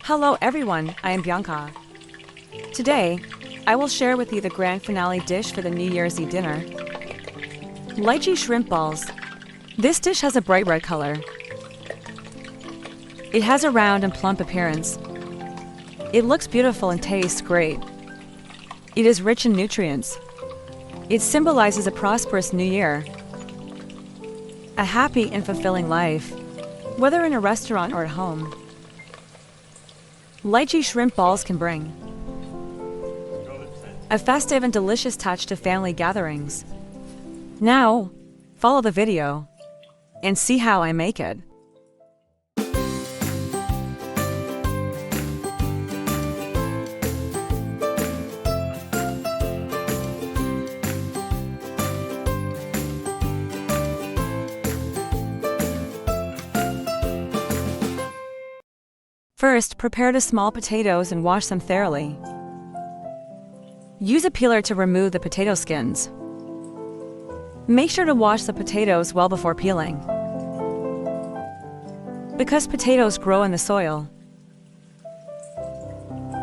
Hello everyone, I am Bianca. Today, I will share with you the grand finale dish for the New Year's Eve dinner. Lychee shrimp balls. This dish has a bright red color. It has a round and plump appearance. It looks beautiful and tastes great. It is rich in nutrients. It symbolizes a prosperous new year, a happy and fulfilling life, whether in a restaurant or at home. Lychee shrimp balls can bring a festive and delicious touch to family gatherings. Now, follow the video and see how I make it. First, prepare the small potatoes and wash them thoroughly. Use a peeler to remove the potato skins. Make sure to wash the potatoes well before peeling, because potatoes grow in the soil.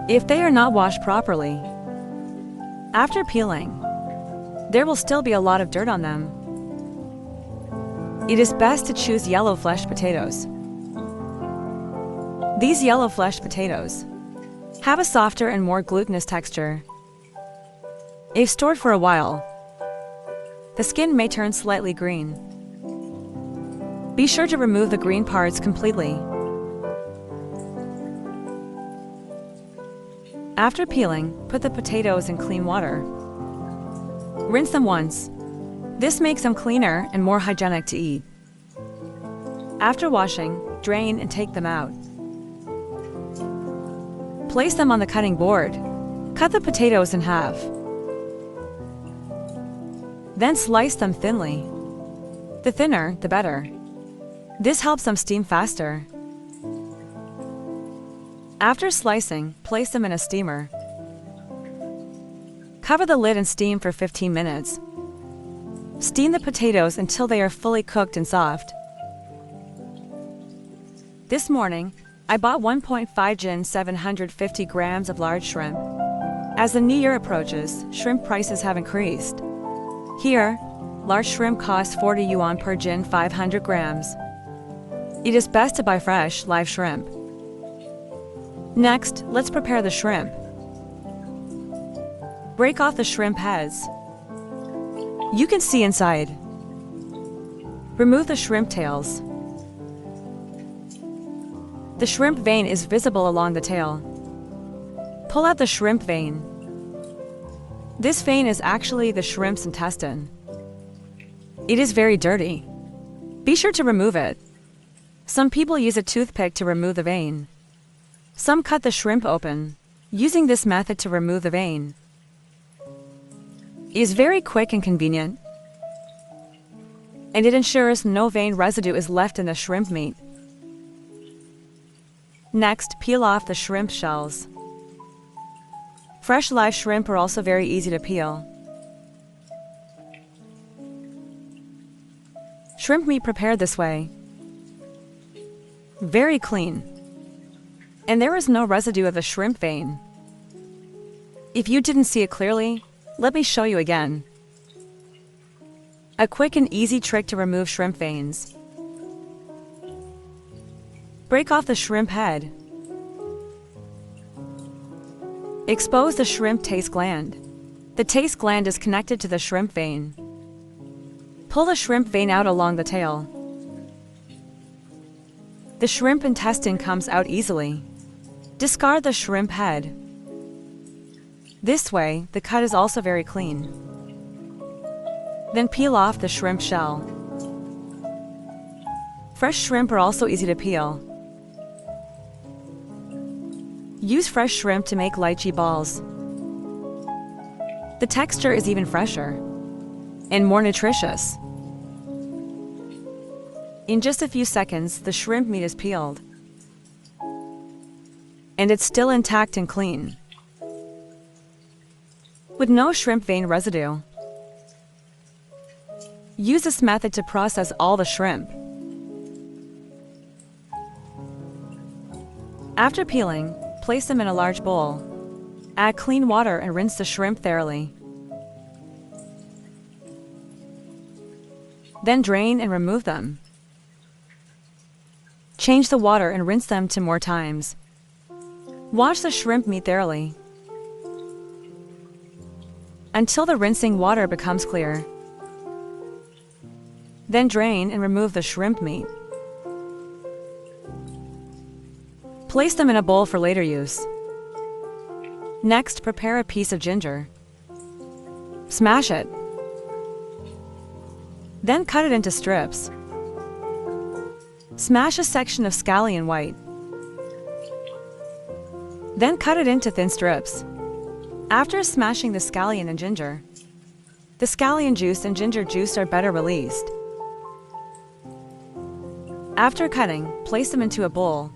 If they are not washed properly, after peeling, there will still be a lot of dirt on them. It is best to choose yellow fleshed potatoes. These yellow fleshed potatoes have a softer and more glutinous texture. If stored for a while, the skin may turn slightly green. Be sure to remove the green parts completely. After peeling, put the potatoes in clean water. Rinse them once. This makes them cleaner and more hygienic to eat. After washing, drain and take them out. Place them on the cutting board. Cut the potatoes in half. Then slice them thinly. The thinner, the better. This helps them steam faster. After slicing, place them in a steamer. Cover the lid and steam for 15 minutes. Steam the potatoes until they are fully cooked and soft. This morning, I bought 1.5 gin 750 grams of large shrimp. As the new year approaches, shrimp prices have increased. Here, large shrimp costs 40 yuan per gin 500 grams. It is best to buy fresh, live shrimp. Next, let's prepare the shrimp. Break off the shrimp heads. You can see inside. Remove the shrimp tails. The shrimp vein is visible along the tail. Pull out the shrimp vein. This vein is actually the shrimp's intestine. It is very dirty. Be sure to remove it. Some people use a toothpick to remove the vein. Some cut the shrimp open, using this method to remove the vein. It is very quick and convenient, and it ensures no vein residue is left in the shrimp meat. Next, peel off the shrimp shells. Fresh live shrimp are also very easy to peel. Shrimp meat prepared this way. Very clean. And there is no residue of the shrimp vein. If you didn't see it clearly, let me show you again. A quick and easy trick to remove shrimp veins. Break off the shrimp head. Expose the shrimp taste gland. The taste gland is connected to the shrimp vein. Pull the shrimp vein out along the tail. The shrimp intestine comes out easily. Discard the shrimp head. This way, the cut is also very clean. Then peel off the shrimp shell. Fresh shrimp are also easy to peel. Use fresh shrimp to make lychee balls. The texture is even fresher and more nutritious. In just a few seconds, the shrimp meat is peeled, and it's still intact and clean, with no shrimp vein residue. Use this method to process all the shrimp. After peeling, place them in a large bowl. Add clean water and rinse the shrimp thoroughly. Then drain and remove them. Change the water and rinse them 2 more times. Wash the shrimp meat thoroughly until the rinsing water becomes clear. Then drain and remove the shrimp meat. Place them in a bowl for later use. Next, prepare a piece of ginger. Smash it. Then cut it into strips. Smash a section of scallion white. Then cut it into thin strips. After smashing the scallion and ginger, the scallion juice and ginger juice are better released. After cutting, place them into a bowl.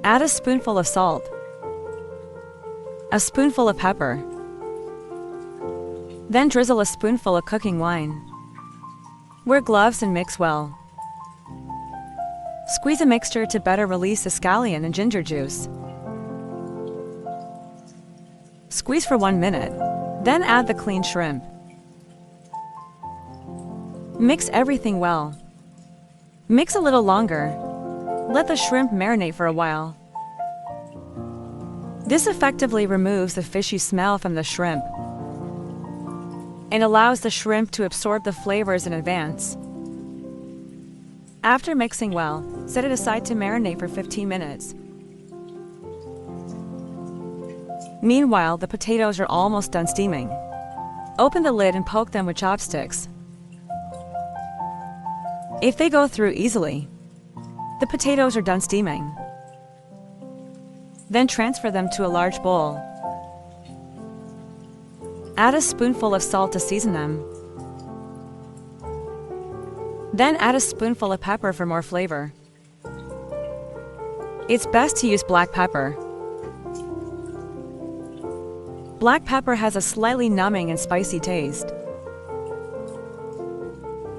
Add a spoonful of salt, a spoonful of pepper. Then drizzle a spoonful of cooking wine. Wear gloves and mix well. Squeeze a mixture to better release the scallion and ginger juice. Squeeze for 1 minute, then add the cleaned shrimp. Mix everything well. Mix a little longer. Let the shrimp marinate for a while. This effectively removes the fishy smell from the shrimp and allows the shrimp to absorb the flavors in advance. After mixing well, set it aside to marinate for 15 minutes. Meanwhile, the potatoes are almost done steaming. Open the lid and poke them with chopsticks. If they go through easily, the potatoes are done steaming. Then transfer them to a large bowl. Add a spoonful of salt to season them. Then add a spoonful of pepper for more flavor. It's best to use black pepper. Black pepper has a slightly numbing and spicy taste,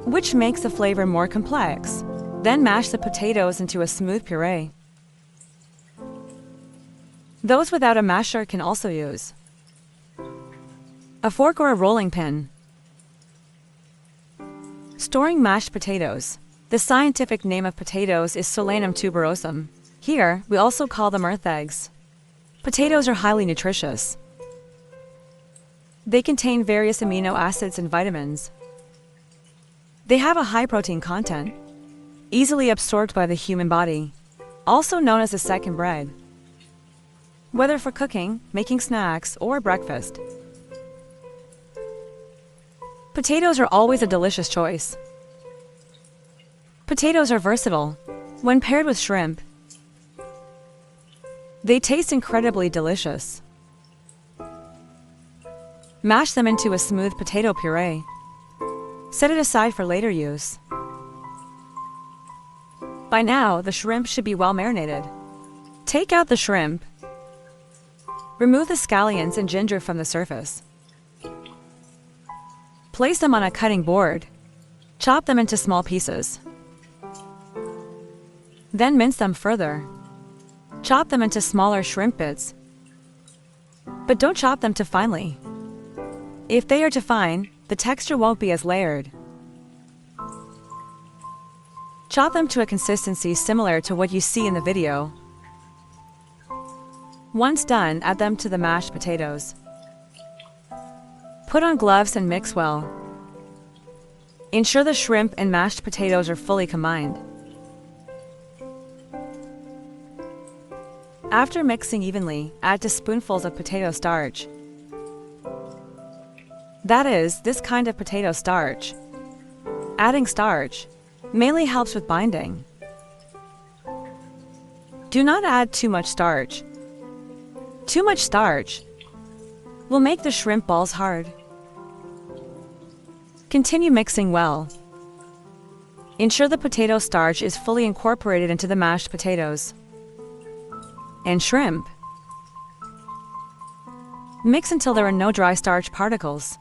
which makes the flavor more complex. Then mash the potatoes into a smooth puree. Those without a masher can also use a fork or a rolling pin. Storing mashed potatoes. The scientific name of potatoes is Solanum tuberosum. Here, we also call them earth eggs. Potatoes are highly nutritious. They contain various amino acids and vitamins. They have a high protein content, easily absorbed by the human body, also known as a second bread. Whether for cooking, making snacks, or breakfast, potatoes are always a delicious choice. Potatoes are versatile. When paired with shrimp, they taste incredibly delicious. Mash them into a smooth potato puree. Set it aside for later use. By now, the shrimp should be well marinated. Take out the shrimp. Remove the scallions and ginger from the surface. Place them on a cutting board. Chop them into small pieces. Then mince them further. Chop them into smaller shrimp bits, but don't chop them too finely. If they are too fine, the texture won't be as layered. Chop them to a consistency similar to what you see in the video. Once done, add them to the mashed potatoes. Put on gloves and mix well. Ensure the shrimp and mashed potatoes are fully combined. After mixing evenly, add 2 spoonfuls of potato starch. That is, this kind of potato starch. Adding starch mainly helps with binding. Do not add too much starch. Too much starch will make the shrimp balls hard. Continue mixing well. Ensure the potato starch is fully incorporated into the mashed potatoes and shrimp. Mix until there are no dry starch particles.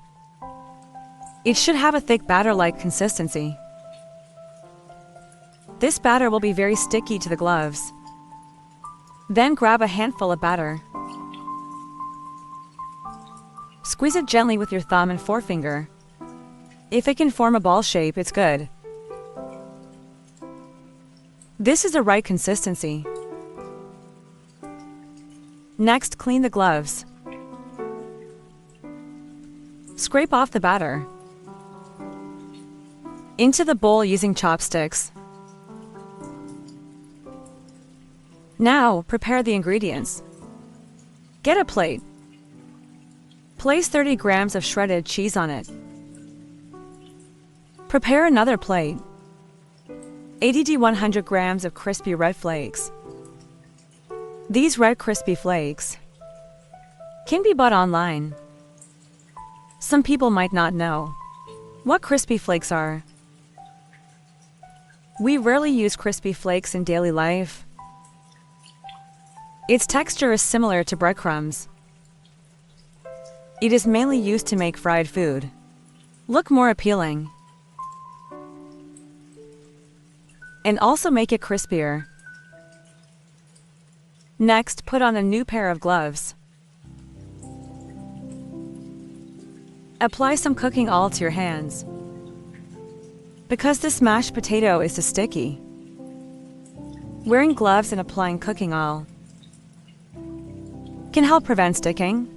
It should have a thick batter-like consistency. This batter will be very sticky to the gloves. Then grab a handful of batter. Squeeze it gently with your thumb and forefinger. If it can form a ball shape, it's good. This is the right consistency. Next, clean the gloves. Scrape off the batter. Into the bowl using chopsticks. Now, prepare the ingredients. Get a plate. Place 30 grams of shredded cheese on it. Prepare another plate. 80 to 100 grams of crispy red flakes. These red crispy flakes can be bought online. Some people might not know what crispy flakes are. We rarely use crispy flakes in daily life. Its texture is similar to breadcrumbs. It is mainly used to make fried food look more appealing and also make it crispier. Next, put on a new pair of gloves. Apply some cooking oil to your hands. Because this mashed potato is too sticky, wearing gloves and applying cooking oil can help prevent sticking.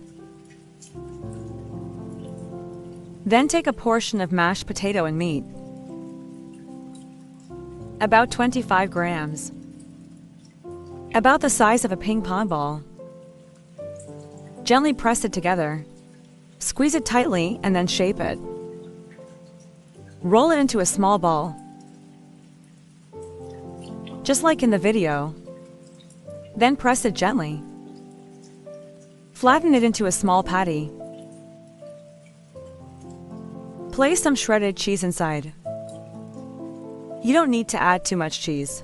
Then take a portion of mashed potato and meat, about 25 grams, about the size of a ping pong ball. Gently press it together. Squeeze it tightly and then shape it. Roll it into a small ball, just like in the video. Then press it gently. Flatten it into a small patty. Place some shredded cheese inside. You don't need to add too much cheese.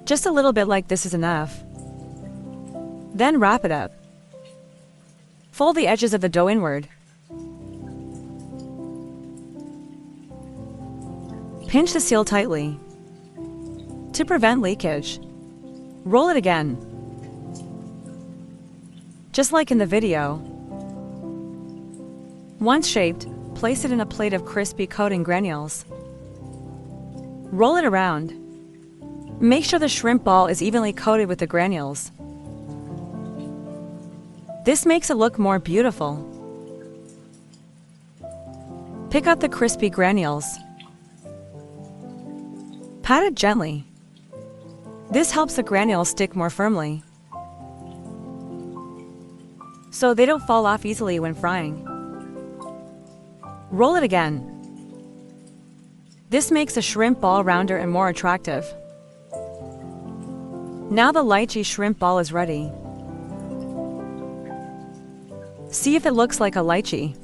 Just a little bit like this is enough. Then wrap it up. Fold the edges of the dough inward. Pinch the seal tightly to prevent leakage. Roll it again, just like in the video. Once shaped, place it in a plate of crispy coating granules. Roll it around. Make sure the shrimp ball is evenly coated with the granules. This makes it look more beautiful. Pick up the crispy granules. Pat it gently. This helps the granules stick more firmly, so they don't fall off easily when frying. Roll it again. This makes the shrimp ball rounder and more attractive. Now the lychee shrimp ball is ready. See if it looks like a lychee.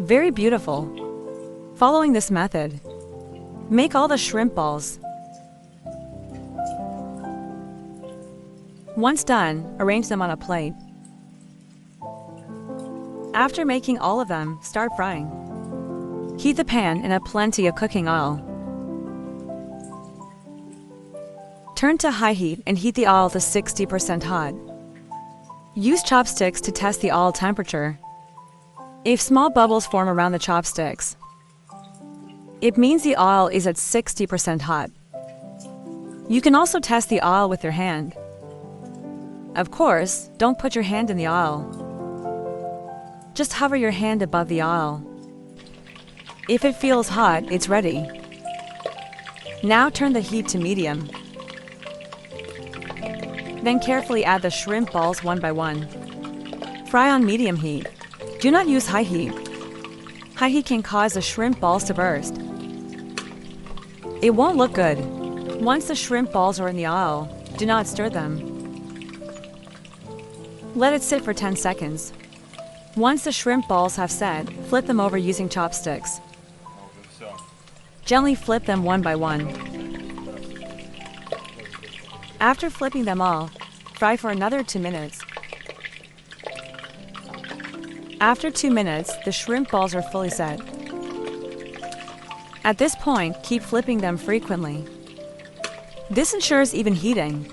Very beautiful. Following this method, make all the shrimp balls. Once done, arrange them on a plate. After making all of them, start frying. Heat the pan and add plenty of cooking oil. Turn to high heat and heat the oil to 60% hot. Use chopsticks to test the oil temperature. If small bubbles form around the chopsticks, it means the oil is at 60% hot. You can also test the oil with your hand. Of course, don't put your hand in the oil. Just hover your hand above the oil. If it feels hot, it's ready. Now turn the heat to medium. Then carefully add the shrimp balls one by one. Fry on medium heat. Do not use high heat. High heat can cause the shrimp balls to burst. It won't look good. Once the shrimp balls are in the oil, do not stir them. Let it sit for 10 seconds. Once the shrimp balls have set, flip them over using chopsticks. Gently flip them one by one. After flipping them all, fry for another 2 minutes. After 2 minutes, the shrimp balls are fully set. At this point, keep flipping them frequently. This ensures even heating.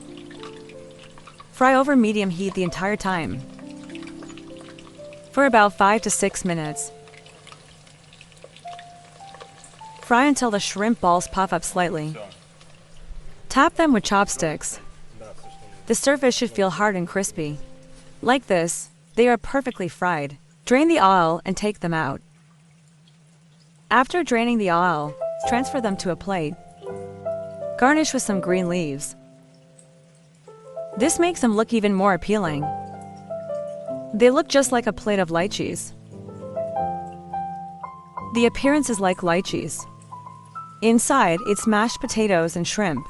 Fry over medium heat the entire time, for about 5 to 6 minutes. Fry until the shrimp balls puff up slightly. Tap them with chopsticks. The surface should feel hard and crispy. Like this, they are perfectly fried. Drain the oil and take them out. After draining the oil, transfer them to a plate. Garnish with some green leaves. This makes them look even more appealing. They look just like a plate of lychees. The appearance is like lychees. Inside, it's mashed potatoes and shrimp.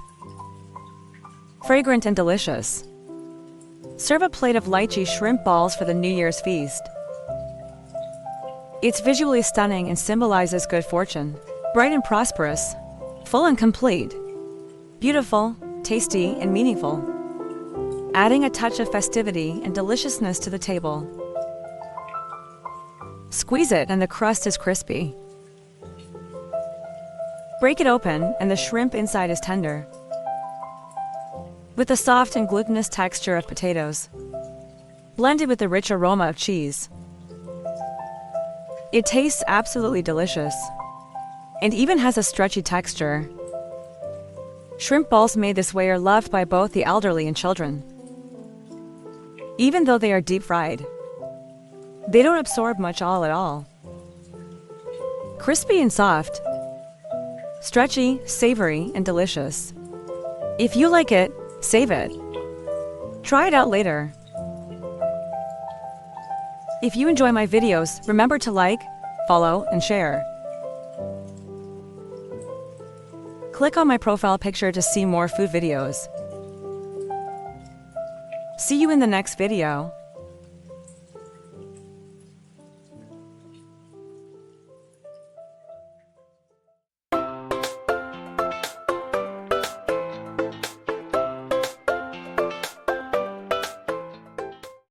Fragrant and delicious. Serve a plate of lychee shrimp balls for the New Year's feast. It's visually stunning and symbolizes good fortune. Bright and prosperous. Full and complete. Beautiful, tasty, and meaningful. Adding a touch of festivity and deliciousness to the table. Squeeze it and the crust is crispy. Break it open and the shrimp inside is tender, with the soft and glutinous texture of potatoes, blended with the rich aroma of cheese. It tastes absolutely delicious, and even has a stretchy texture. Shrimp balls made this way are loved by both the elderly and children. Even though they are deep fried, they don't absorb much oil at all. Crispy and soft, stretchy, savory, and delicious. If you like it, save it. Try it out later. If you enjoy my videos, remember to like, follow, and share. Click on my profile picture to see more food videos. See you in the next video.